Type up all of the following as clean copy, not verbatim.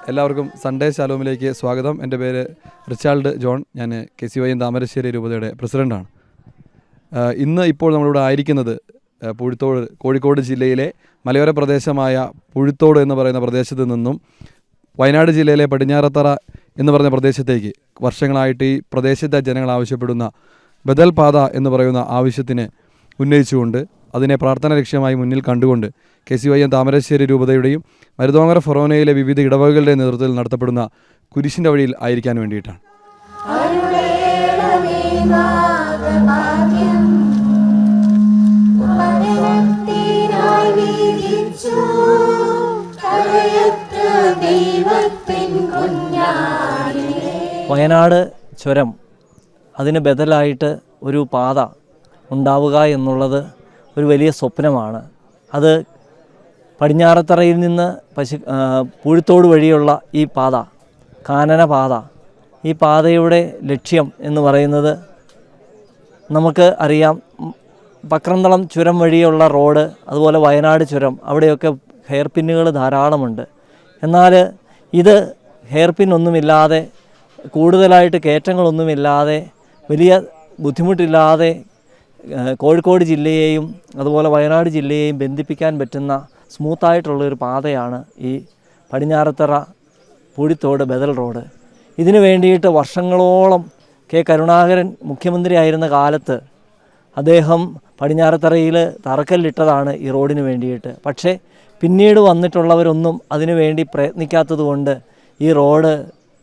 എല്ലാവർക്കും സൺഡേ ശാലോമിലേക്ക് സ്വാഗതം. എൻ്റെ പേര് റിച്ചാൾഡ് ജോൺ. ഞാൻ KCYM താമരശ്ശേരി രൂപതയുടെ പ്രസിഡൻ്റാണ്. ഇപ്പോൾ നമ്മളിവിടെ ആയിരിക്കുന്നത് പുഴുത്തോട്, കോഴിക്കോട് ജില്ലയിലെ മലയോര പ്രദേശമായ പുഴുത്തോട് എന്ന് പറയുന്ന പ്രദേശത്ത് നിന്നും വയനാട് ജില്ലയിലെ പടിഞ്ഞാറത്തറ എന്ന് പറയുന്ന പ്രദേശത്തേക്ക് വർഷങ്ങളായിട്ട് ഈ പ്രദേശത്തെ ജനങ്ങൾ ആവശ്യപ്പെടുന്ന ബദൽ പാത എന്ന് പറയുന്ന ആവശ്യത്തിന് ഉന്നയിച്ചുകൊണ്ട് അതിനെ പ്രാർത്ഥന ലക്ഷ്യമായി മുന്നിൽ കണ്ടുകൊണ്ട് KCYM താമരശ്ശേരി രൂപതയുടെയും മരുതോങ്ങര ഫൊറോനയിലെ വിവിധ ഇടവകകളുടെ നേതൃത്വത്തിൽ നടത്തപ്പെടുന്ന കുരിശിൻ്റെ വഴിയിൽ ആയിരിക്കാൻ വേണ്ടിയിട്ടാണ്. വയനാട് ചുരം അതിന് ബദലായിട്ട് ഒരു പാത ഉണ്ടാവുക എന്നുള്ളത് ഒരു വലിയ സ്വപ്നമാണ്. അത് പടിഞ്ഞാറത്തറയിൽ നിന്ന് പുഴുത്തോട് വഴിയുള്ള ഈ പാത, കാനന പാത, ഈ പാതയുടെ ലക്ഷ്യം എന്ന് പറയുന്നത് നമുക്ക് അറിയാം. പക്രന്തളം ചുരം വഴിയുള്ള റോഡ്, അതുപോലെ വയനാട് ചുരം, അവിടെയൊക്കെ ഹെയർ പിന്നുകൾ ധാരാളമുണ്ട്. എന്നാൽ ഇത് ഹെയർ പിന്നൊന്നുമില്ലാതെ, കൂടുതലായിട്ട് കയറ്റങ്ങളൊന്നുമില്ലാതെ, വലിയ ബുദ്ധിമുട്ടില്ലാതെ കോഴിക്കോട് ജില്ലയെയും അതുപോലെ വയനാട് ജില്ലയെയും ബന്ധിപ്പിക്കാൻ പറ്റുന്ന സ്മൂത്തായിട്ടുള്ളൊരു പാതയാണ് ഈ പടിഞ്ഞാറത്തറ പുഴുത്തോട് ബദൽ റോഡ്. ഇതിനു വേണ്ടിയിട്ട് വർഷങ്ങളോളം കരുണാകരൻ മുഖ്യമന്ത്രി ആയിരുന്ന കാലത്ത് അദ്ദേഹം പടിഞ്ഞാറത്തറയിൽ തറക്കല്ലിട്ടതാണ് ഈ റോഡിന് വേണ്ടിയിട്ട്. പക്ഷേ പിന്നീട് വന്നിട്ടുള്ളവരൊന്നും അതിനു വേണ്ടി പ്രയത്നിക്കാത്തത് കൊണ്ട് ഈ റോഡ്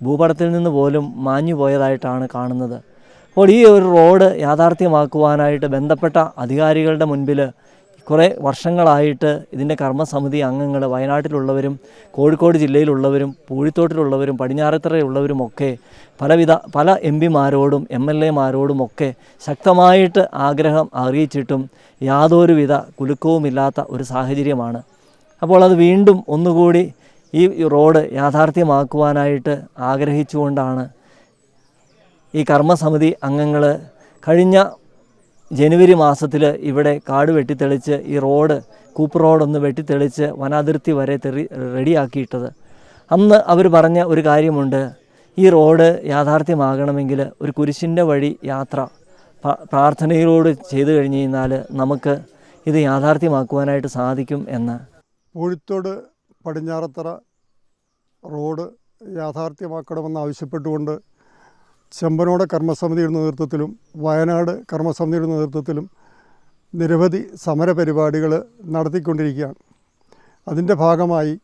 ഭൂപടത്തിൽ നിന്ന് പോലും മാഞ്ഞു പോയതായിട്ടാണ് കാണുന്നത്. അപ്പോൾ ഈ ഒരു റോഡ് യാഥാർത്ഥ്യമാക്കുവാനായിട്ട് ബന്ധപ്പെട്ട അധികാരികളുടെ മുൻപിൽ കുറേ വർഷങ്ങളായിട്ട് ഇതിൻ്റെ കർമ്മസമിതി അംഗങ്ങൾ, വയനാട്ടിലുള്ളവരും കോഴിക്കോട് ജില്ലയിലുള്ളവരും പൂഴിത്തോട്ടിലുള്ളവരും പടിഞ്ഞാറത്തറയുള്ളവരുമൊക്കെ പല MP-മാരോടും MLA-മാരോടുമൊക്കെ ശക്തമായിട്ട് ആഗ്രഹം അറിയിച്ചിട്ടും യാതൊരുവിധ കുലുക്കവുമില്ലാത്ത ഒരു സാഹചര്യമാണ്. അപ്പോൾ അത് വീണ്ടും ഒന്നുകൂടി ഈ റോഡ് യാഥാർത്ഥ്യമാക്കുവാനായിട്ട് ആഗ്രഹിച്ചുകൊണ്ടാണ് ഈ കർമ്മസമിതി അംഗങ്ങൾ കഴിഞ്ഞ ജനുവരി മാസത്തിൽ ഇവിടെ കാട് വെട്ടിത്തെളിച്ച് ഈ റോഡ്, കൂപ്പ് റോഡൊന്ന് വെട്ടിത്തെളിച്ച് വനാതിർത്തി വരെ റെഡിയാക്കിയിട്ടത്. അന്ന് അവർ പറഞ്ഞ ഒരു കാര്യമുണ്ട്, ഈ റോഡ് യാഥാർത്ഥ്യമാകണമെങ്കിൽ ഒരു കുരിശിൻ്റെ വഴി യാത്ര പ്രാർത്ഥനയിലൂടെ ചെയ്തു കഴിഞ്ഞ് കഴിഞ്ഞാൽ നമുക്ക് ഇത് യാഥാർത്ഥ്യമാക്കുവാനായിട്ട് സാധിക്കും എന്ന്. പുഴുത്തോട് പടിഞ്ഞാറത്തറ റോഡ് യാഥാർത്ഥ്യമാക്കണമെന്ന് ആവശ്യപ്പെട്ടുകൊണ്ട് ചെമ്പനോട് കർമ്മസമിതിയുടെ നേതൃത്വത്തിലും വയനാട് കർമ്മസമിതിയുടെ നേതൃത്വത്തിലും നിരവധി സമരപരിപാടികൾ നടത്തിക്കൊണ്ടിരിക്കുകയാണ്. അതിൻ്റെ ഭാഗമായി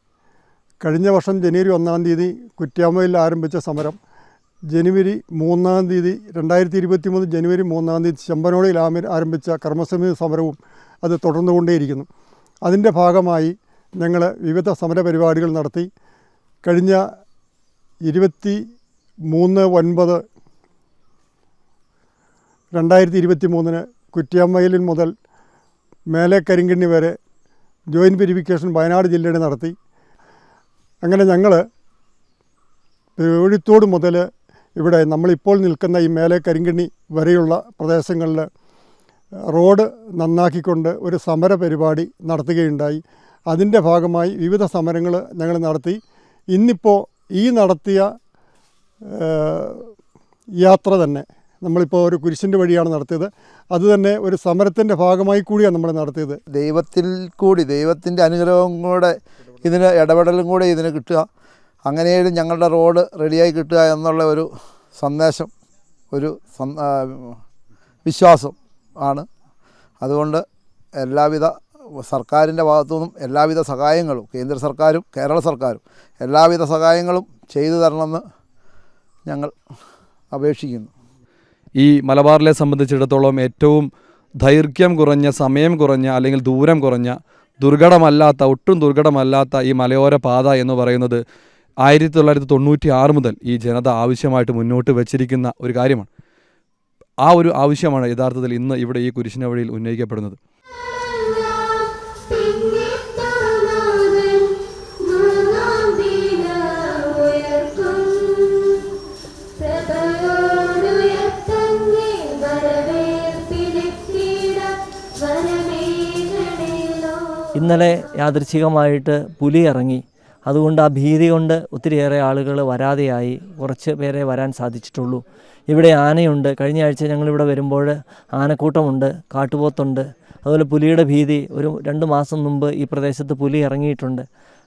കഴിഞ്ഞ വർഷം ജനുവരി 1-ാം തീയതി കുറ്റ്യാമ്മയിൽ ആരംഭിച്ച സമരം ജനുവരി 3-ാം തീയതി 2023 ജനുവരി 3-ാം തീയതി ചെമ്പനോടിൽ ആരംഭിച്ച കർമ്മസമിതി സമരവും അത് തുടർന്നുകൊണ്ടേയിരിക്കുന്നു. അതിൻ്റെ ഭാഗമായി ഞങ്ങൾ വിവിധ സമരപരിപാടികൾ നടത്തി. കഴിഞ്ഞ 23/9/2023 കുറ്റ്യാമ്മയിൽ മുതൽ മേലെ കരിങ്കണ്ണി വരെ ജോയിൻറ്റ് വെരിഫിക്കേഷൻ വയനാട് ജില്ലയുടെ നടത്തി. അങ്ങനെ ഞങ്ങൾ കോഴിത്തോട് മുതൽ ഇവിടെ നമ്മളിപ്പോൾ നിൽക്കുന്ന ഈ മേലെ കരിങ്കണ്ണി വരെയുള്ള പ്രദേശങ്ങളിൽ റോഡ് നന്നാക്കിക്കൊണ്ട് ഒരു സമര പരിപാടി നടത്തുകയുണ്ടായി. അതിൻ്റെ ഭാഗമായി വിവിധ സമരങ്ങൾ ഞങ്ങൾ നടത്തി. ഇന്നിപ്പോൾ ഈ നടത്തിയ യാത്ര തന്നെ നമ്മളിപ്പോൾ ഒരു കുരിശിൻ്റെ വഴിയാണ് നടത്തിയത്. അതുതന്നെ ഒരു സമരത്തിൻ്റെ ഭാഗമായി കൂടിയാണ് നമ്മൾ നടത്തിയത്. ദൈവത്തിൻ്റെ അനുഗ്രഹവും കൂടെ ഇതിന് ഇടപെടലും കൂടെ ഇതിന് കിട്ടുക, അങ്ങനെയും ഞങ്ങളുടെ റോഡ് റെഡിയായി കിട്ടുക എന്നുള്ള ഒരു സന്ദേശം, ഒരു വിശ്വാസം ആണ്. അതുകൊണ്ട് എല്ലാവിധ സർക്കാരിൻ്റെ ഭാഗത്തുനിന്നും എല്ലാവിധ സഹായങ്ങളും, കേന്ദ്ര സർക്കാരും കേരള സർക്കാരും എല്ലാവിധ സഹായങ്ങളും ചെയ്തു തരണമെന്ന് ഞങ്ങൾ അപേക്ഷിക്കുന്നു. ഈ മലബാറിലെ സംബന്ധിച്ചിടത്തോളം ഏറ്റവും ദൈർഘ്യം കുറഞ്ഞ, സമയം കുറഞ്ഞ, അല്ലെങ്കിൽ ദൂരം കുറഞ്ഞ, ഒട്ടും ദുർഘടമല്ലാത്ത ഈ മലയോര പാത എന്ന് പറയുന്നത് 1996 മുതൽ ഈ ജനത ആവശ്യമായിട്ട് മുന്നോട്ട് വച്ചിരിക്കുന്ന ഒരു കാര്യമാണ്. ആ ഒരു ആവശ്യമാണ് യഥാർത്ഥത്തിൽ ഇന്ന് ഇവിടെ ഈ കുരിശിൻ്റെ വഴിയിൽ ഉന്നയിക്കപ്പെടുന്നത്. ഇന്നലെ യാദൃച്ഛികമായിട്ട് പുലി ഇറങ്ങി. അതുകൊണ്ട് ആ ഭീതി കൊണ്ട് ഒത്തിരിയേറെ ആളുകൾ വരാതെയായി. കുറച്ച് പേരെ വരാൻ സാധിച്ചിട്ടുള്ളൂ. ഇവിടെ ആനയുണ്ട്. കഴിഞ്ഞ ആഴ്ച ഞങ്ങളിവിടെ വരുമ്പോൾ ആനക്കൂട്ടമുണ്ട്, കാട്ടുപോത്തുണ്ട്. അതുപോലെ പുലിയുടെ ഭീതി. ഒരു 2 മാസം മുമ്പ് ഈ പ്രദേശത്ത് പുലി ഇറങ്ങിയിട്ടുണ്ട്.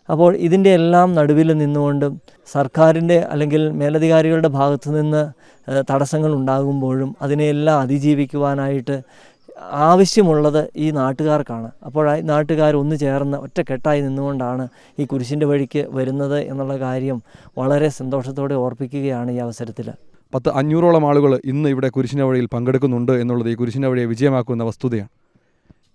അപ്പോൾ ഇതിൻ്റെ എല്ലാം നടുവിൽ നിന്നുകൊണ്ടും സർക്കാരിൻ്റെ അല്ലെങ്കിൽ മേലധികാരികളുടെ ഭാഗത്തു നിന്ന് തടസ്സങ്ങൾ ഉണ്ടാകുമ്പോഴും അതിനെയെല്ലാം അതിജീവിക്കുവാനായിട്ട് ആവശ്യമുള്ളത് ഈ നാട്ടുകാർക്കാണ്. അപ്പോൾ ഈ നാട്ടുകാർ ഒന്ന് ചേർന്ന് ഒറ്റക്കെട്ടായി നിന്നുകൊണ്ടാണ് ഈ കുരിശിൻ്റെ വഴിക്ക് വരുന്നത് എന്നുള്ള കാര്യം വളരെ സന്തോഷത്തോടെ ഓർപ്പിക്കുകയാണ് ഈ അവസരത്തിൽ. 500ഓളം ആളുകൾ ഇന്ന് ഇവിടെ കുരിശിൻ്റെ വഴിയിൽ പങ്കെടുക്കുന്നുണ്ട് എന്നുള്ളത് ഈ കുരിശിൻ്റെ വഴിയെ വിജയമാക്കുന്ന വസ്തുതയാണ്.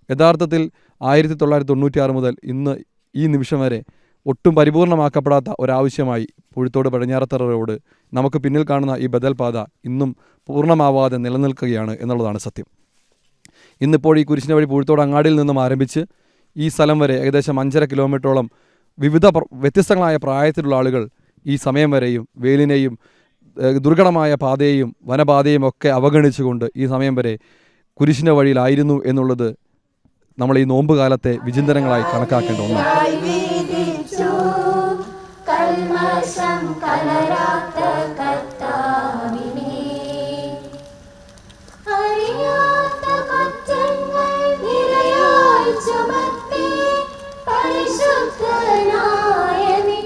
യഥാർത്ഥത്തിൽ 1996 മുതൽ ഇന്ന് ഈ നിമിഷം വരെ ഒട്ടും പരിപൂർണമാക്കപ്പെടാത്ത ഒരാവശ്യമായി പൂഴിത്തോട് പടിഞ്ഞാറത്തറ റോഡ്, നമുക്ക് പിന്നിൽ കാണുന്ന ഈ ബദൽ പാത ഇന്നും പൂർണ്ണമാവാതെ നിലനിൽക്കുകയാണ് എന്നുള്ളതാണ് സത്യം. ഇന്നിപ്പോൾ ഈ കുരിശിൻ്റെ വഴി പൂഴിത്തോട് അങ്ങാടിയിൽ നിന്നും ആരംഭിച്ച് ഈ സ്ഥലം വരെ ഏകദേശം 5.5 കിലോമീറ്ററോളം വ്യത്യസ്തങ്ങളായ പ്രായത്തിലുള്ള ആളുകൾ ഈ സമയം വരെയും വെയിലിനെയും ദുർഘടമായ പാതയെയും വനപാതയും ഒക്കെ അവഗണിച്ചുകൊണ്ട് ഈ സമയം വരെ കുരിശിൻ്റെ വഴിയിലായിരുന്നു എന്നുള്ളത് നമ്മൾ ഈ നോമ്പ് കാലത്തെ വിചിന്തനങ്ങളായി കണക്കാക്കേണ്ട ഒന്നാണ്.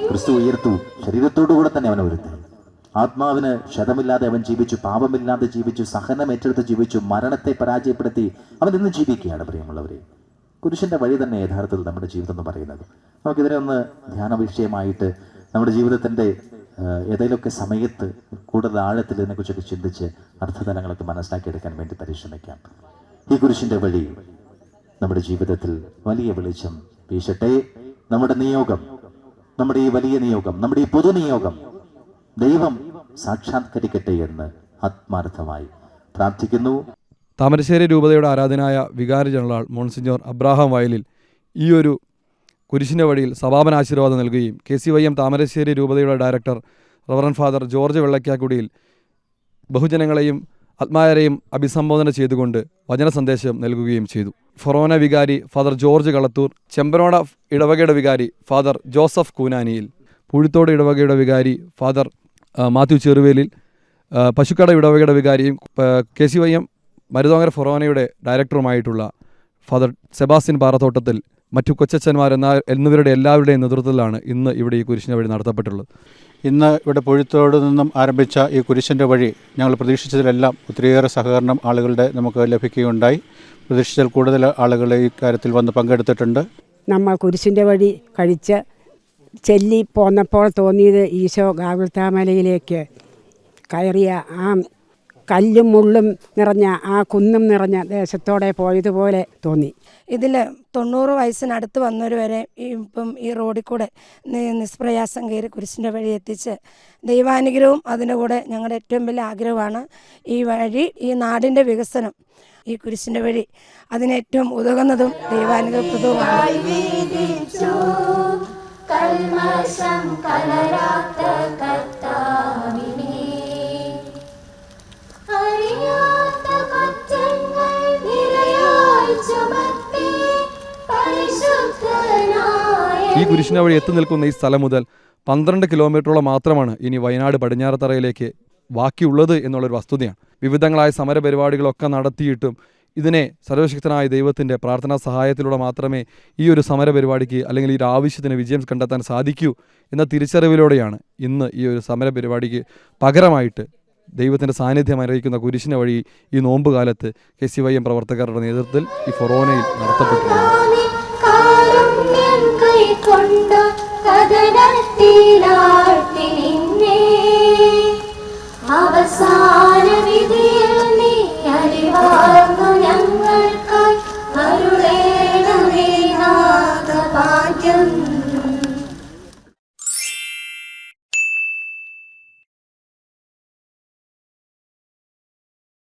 ക്രിസ്തു ഉയർത്തു, ശരീരത്തോടുകൂടെ തന്നെ അവനെ ഉയർത്തി. ആത്മാവിന് ക്ഷതമില്ലാതെ അവൻ ജീവിച്ചു, പാപമില്ലാതെ ജീവിച്ചു, സഹനം ഏറ്റെടുത്ത് ജീവിച്ചു, മരണത്തെ പരാജയപ്പെടുത്തി അവൻ ഇന്ന് ജീവിക്കുകയാണ്. പ്രിയമുള്ളവരെ, കുരിശിൻ്റെ വഴി തന്നെ യഥാർത്ഥത്തിൽ നമ്മുടെ ജീവിതം എന്ന് പറയുന്നത്. നമുക്കിതിനെ ഒന്ന് ധ്യാന വിഷയമായിട്ട് നമ്മുടെ ജീവിതത്തിൻ്റെ ഏതെങ്കിലുമൊക്കെ സമയത്ത് കൂടുതൽ ആഴത്തിൽ ഇതിനെക്കുറിച്ചൊക്കെ ചിന്തിച്ച് അർത്ഥതലങ്ങളൊക്കെ മനസ്സിലാക്കിയെടുക്കാൻ വേണ്ടി പരിശ്രമിക്കാം. ഈ കുരിശിൻ്റെ വഴി നമ്മുടെ ജീവിതത്തിൽ വലിയ വെളിച്ചം വീശട്ടെ. നമ്മുടെ നിയോഗം, നമ്മുടെ ഈ വലിയ നിയോഗം, നമ്മുടെ ഈ പൊതു നിയോഗം ദൈവം സാക്ഷാത്കരിക്കട്ടെ എന്ന് ആത്മാർത്ഥമായി പ്രാർത്ഥിക്കുന്നു. താമരശ്ശേരി രൂപതയുടെ ആരാധനായ വികാരി ജനറൽ മോൺസിഞ്ഞോർ അബ്രാഹാം വയലിൽ ഈ ഒരു കുരിശിൻ്റെ വഴിയിൽ സമാപനാശീർവാദം നൽകുകയും KCYM താമരശ്ശേരി രൂപതയുടെ director reverend father George Vellakkakudiyil ബഹുജനങ്ങളെയും ആത്മാരെയും അഭിസംബോധന ചെയ്തുകൊണ്ട് വചന സന്ദേശം നൽകുകയും ചെയ്തു. ഫൊറോന വികാരി ഫാദർ ജോർജ് കളത്തൂർ, ചെമ്പനോട ഇടവകയുടെ വികാരി ഫാദർ ജോസഫ് കൂനാനിയിൽ, പൂഴിത്തോട് ഇടവകയുടെ വികാരി ഫാദർ മാത്യു ചെറുവേലിൽ, പശുക്കട ഇടവകയുടെ വികാരിയും KCYM മരുതോങ്കര ഫൊറോനയുടെ ഡയറക്ടറുമായിട്ടുള്ള ഫാദർ സെബാസ്റ്റ്യൻ പാറത്തോട്ടത്തിൽ, മറ്റു കൊച്ചച്ചന്മാർ എന്നിവരുടെ എല്ലാവരുടെയും നേതൃത്വത്തിലാണ് ഇന്ന് ഇവിടെ ഈ കുരിശിൻ്റെ വഴി നടത്തപ്പെട്ടുള്ളത്. ഇന്ന് ഇവിടെ പൂഴിത്തോട് നിന്നും ആരംഭിച്ച ഈ കുരിശിൻ്റെ വഴി ഞങ്ങൾ പ്രതീക്ഷിച്ചതിലെല്ലാം ഒത്തിരിയേറെ സഹകരണം ആളുകളുടെ നമുക്ക് ലഭിക്കുകയുണ്ടായി. പ്രതീക്ഷിച്ചാൽ കൂടുതൽ ആളുകൾ ഈ കാര്യത്തിൽ വന്ന് പങ്കെടുത്തിട്ടുണ്ട്. നമ്മൾ കുരിശിൻ്റെ വഴി കഴിച്ച് ചെല്ലി പോന്നപ്പോൾ തോന്നിയത് ഈശോ ഗാഗുൽത്താമലയിലേക്ക് കയറിയ ആ കല്ലും മുള്ളും നിറഞ്ഞ ആ കുന്നും നിറഞ്ഞ ദേശത്തോടെ പോയതുപോലെ തോന്നി. ഇതിൽ 90 വയസ്സിനടുത്ത് വന്നവർ വരെ ഇപ്പം ഈ റോഡിൽ കൂടെ നിഷ്പ്രയാസം കയറി കുരിശിൻ്റെ വഴി എത്തിച്ച് ദൈവാനുഗ്രഹവും അതിൻ്റെ കൂടെ ഞങ്ങളുടെ ഏറ്റവും വലിയ ആഗ്രഹമാണ് ഈ വഴി, ഈ നാടിൻ്റെ വികസനം, ഈ കുരിശിൻ്റെ വഴി അതിനേറ്റവും ഉതകുന്നതും ദൈവാനുഗ്രഹപ്രദവുമാണ്. ഈ കുരിശിൻ്റെ വഴി എത്തി നിൽക്കുന്ന ഈ സ്ഥലം മുതൽ 12 കിലോമീറ്ററോളം മാത്രമാണ് ഇനി വയനാട് പടിഞ്ഞാറത്തറയിലേക്ക് ബാക്കിയുള്ളത് എന്നുള്ളൊരു വസ്തുതയാണ്. വിവിധങ്ങളായ സമരപരിപാടികളൊക്കെ നടത്തിയിട്ടും ഇതിനെ സർവശക്തനായ ദൈവത്തിൻ്റെ പ്രാർത്ഥനാ സഹായത്തിലൂടെ മാത്രമേ ഈ ഒരു സമരപരിപാടിക്ക് അല്ലെങ്കിൽ ഈ ഒരു ആവശ്യത്തിന് വിജയം കണ്ടെത്താൻ സാധിക്കൂ എന്ന തിരിച്ചറിവിലൂടെയാണ് ഇന്ന് ഈ ഒരു സമരപരിപാടിക്ക് പകരമായിട്ട് ദൈവത്തിൻ്റെ സാന്നിധ്യം അറിയിക്കുന്ന കുരിശിൻ്റെ വഴി ഈ നോമ്പ് കാലത്ത് KCYM പ്രവർത്തകരുടെ നേതൃത്വത്തിൽ ഈ ഫൊറോനയിൽ നടത്തപ്പെട്ടിട്ടുണ്ട്. അവസാന വിധി